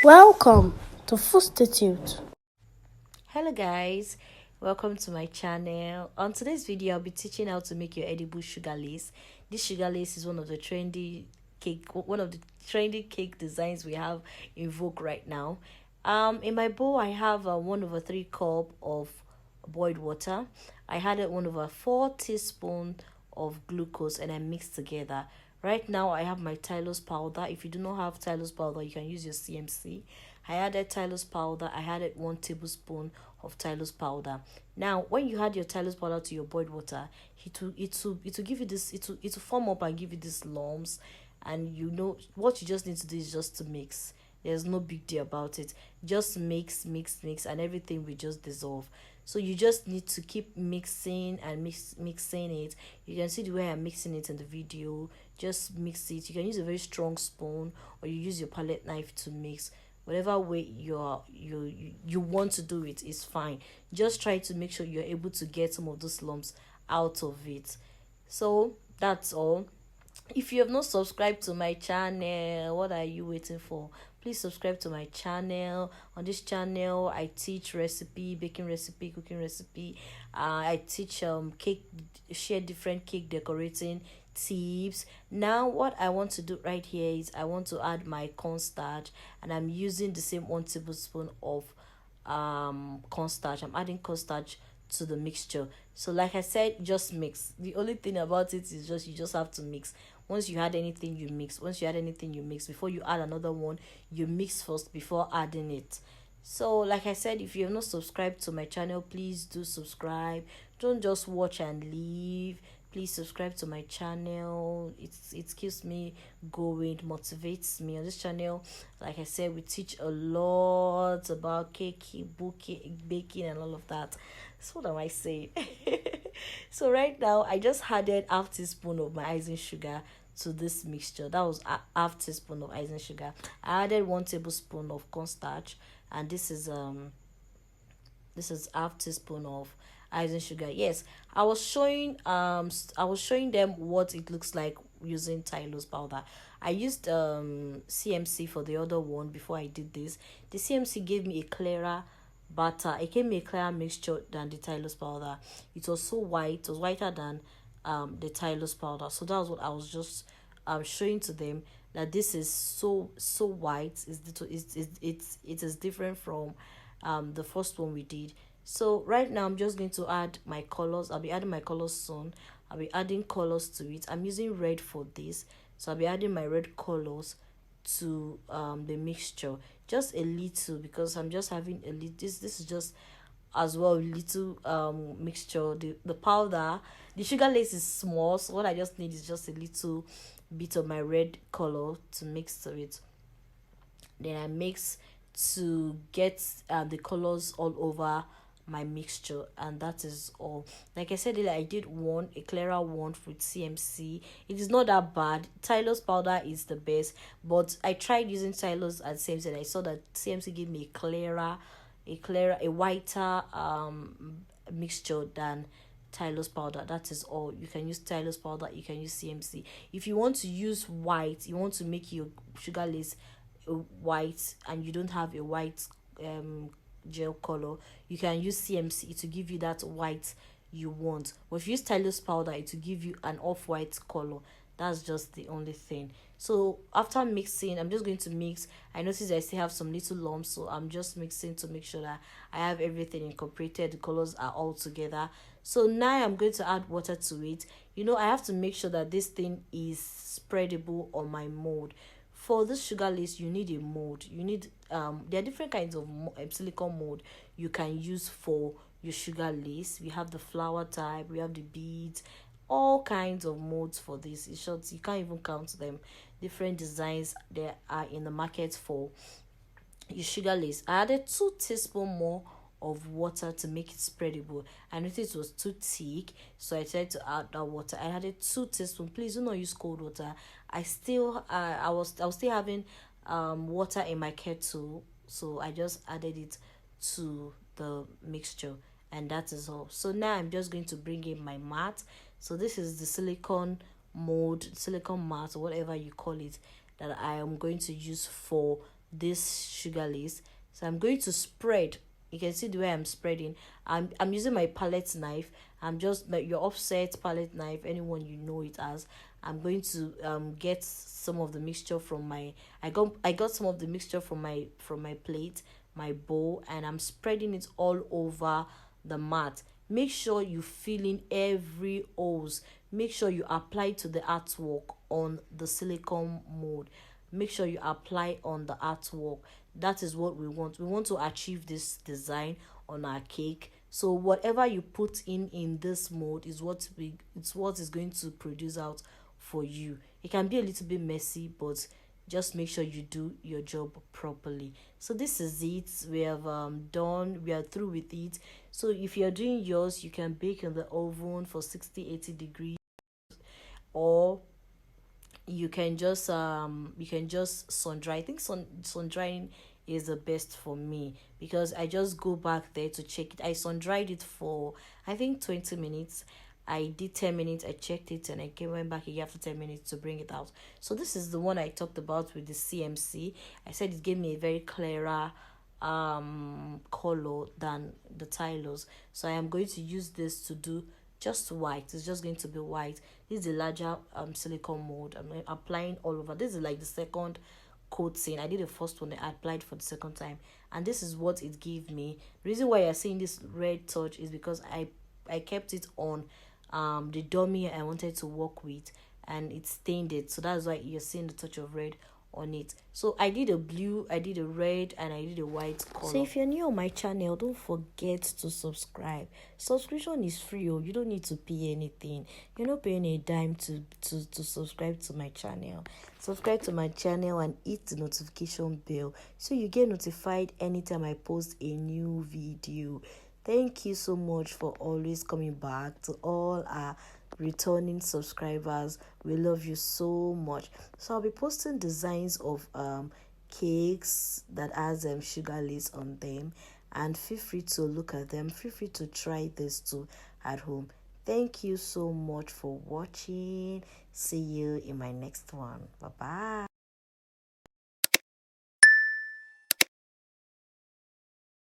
Welcome to Food Institute. Hello guys, welcome to my channel. On today's video I'll be teaching how to make your edible sugar lace. This sugar lace is one of the trendy cake designs we have in vogue right now. In my bowl I have 1/3 cup of boiled water. I added 1/4 teaspoon of glucose and I mixed together. Right now I have my Tylose powder. If you do not have Tylose powder, you can use your CMC. I added Tylose powder. I added 1 tablespoon of Tylose powder. Now, when you add your Tylose powder to your boiled water, it will give you this. It will form up and give you these lumps, and you know what you just need to do is just to mix. There's no big deal about it. Just mix, and everything will just dissolve. So you just need to keep mixing and mixing it. You can see the way I'm mixing it in the video. Just mix it. You can use a very strong spoon or you use your palette knife to mix. Whatever way you want to do it is fine. Just try to make sure you're able to get some of those lumps out of it. So that's all. If you have not subscribed to my channel, what are you waiting for? Please subscribe to my channel. On this channel I teach recipe, baking recipe, cooking recipe. I teach cake, share different cake decorating tips. Now what I want to do right here is I want to add my cornstarch, and I'm using the same 1 tablespoon of cornstarch. I'm adding cornstarch to the mixture. So like I said, just mix. The only thing about it is just you just have to mix. Once you add anything, you mix. Once you add anything, you mix. Before you add another one, you mix first before adding it. So like I said, if you have not subscribed to my channel, please do subscribe. Don't just watch and leave. Please subscribe to my channel. It keeps me going, it motivates me. On this channel, like I said, we teach a lot about cake, baking and all of that. So what am I saying? So right now I just added half teaspoon of my icing sugar to this mixture. That was a half teaspoon of icing sugar. I added 1 tablespoon of cornstarch, and this is half teaspoon of icing sugar. Yes, I was showing them what it looks like using Tylose powder. I used CMC for the other one before I did this. The CMC gave me a clearer batter. It gave me a clearer mixture than the Tylose powder. It was so white. It was whiter than the Tylose powder. So that was what I was just showing to them, that this is so white. It is different from the first one we did. So right now I'm just going to add my colors. I'll be adding my colors soon. I'll be adding colors to it. I'm using red for this, so I'll be adding my red colors to the mixture, just a little, because I'm just having a little. This is just as well little mixture. The powder, the sugar lace is small, so what I just need is just a little bit of my red color to mix to it. Then I mix to get the colors all over my mixture, and that is all. Like I said earlier, I did a clearer one with CMC. It is not that bad. Tylose powder is the best, but I tried using Tylose and CMC, and I saw that CMC gave me a whiter mixture than Tylose powder. That is all. You can use Tylose powder, you can use CMC. If you want to use white, you want to make your sugar lace white, and you don't have a white gel color, you can use CMC to give you that white you want. But if you use Tylose powder, it will give you an off-white color. That's just the only thing. So after mixing, I'm just going to mix. I notice I still have some little lumps, so I'm just mixing to make sure that I have everything incorporated, the colors are all together. So now I'm going to add water to it. I have to make sure that this thing is spreadable on my mold. For this sugar lace, you need a mold. There are different kinds of silicone mold you can use for your sugar lace. We have the flower type, we have the beads, all kinds of molds for this. In short, you can't even count them. Different designs there are in the market for your sugar lace. I added 2 teaspoons more of water to make it spreadable. I noticed it was too thick, so I tried to add that water. I added 2 teaspoons. Please do not use cold water. I was still having water in my kettle, so I just added it to the mixture, and that is all. So now I'm just going to bring in my mat. So this is the silicone mat, or whatever you call it, that I am going to use for this sugar lace. So I'm going to spread. You can see the way I'm spreading. I'm using my palette knife. I'm just like your offset palette knife, anyone you know it as. I'm going to get some of the mixture from my I got some of the mixture from my plate, my bowl, and I'm spreading it all over the mat. Make sure you fill in every holes. Make sure you apply to the artwork on the silicone mold. Make sure you apply on the artwork. That is what we want. We want to achieve this design on our cake. So whatever you put in this mold is what is going to produce out for you. It can be a little bit messy, but just make sure you do your job properly. So this is it. We have done, we are through with it. So if you're doing yours, you can bake in the oven for 60-80 degrees, or you can just sun dry. I think sun drying is the best for me, because I just go back there to check it. I sun dried it for I think 20 minutes. I did 10 minutes, I checked it, and I went back again after 10 minutes to bring it out. So this is the one I talked about with the CMC. I said it gave me a very clearer color than the Tylers. So I am going to use this to do just white. It's just going to be white. This is the larger silicone mold. I'm applying all over. This is like the second coating. I did the first one, I applied for the second time, and this is what it gave me. The reason why you're seeing this red touch is because I kept it on the dummy I wanted to work with, and it stained it. So that's why you're seeing the touch of red on it. So I did a blue, I did a red, and I did a white color. So if you're new on my channel, don't forget to subscribe. Subscription is free. You don't need to pay anything. You're not paying a dime to subscribe to my channel. Subscribe to my channel and hit the notification bell so you get notified anytime I post a new video. Thank you so much for always coming back. To all our returning subscribers, we love you so much. So I'll be posting designs of cakes that has sugar lace on them, and feel free to look at them. Feel free to try this too at home. Thank you so much for watching. See you in my next one. Bye bye.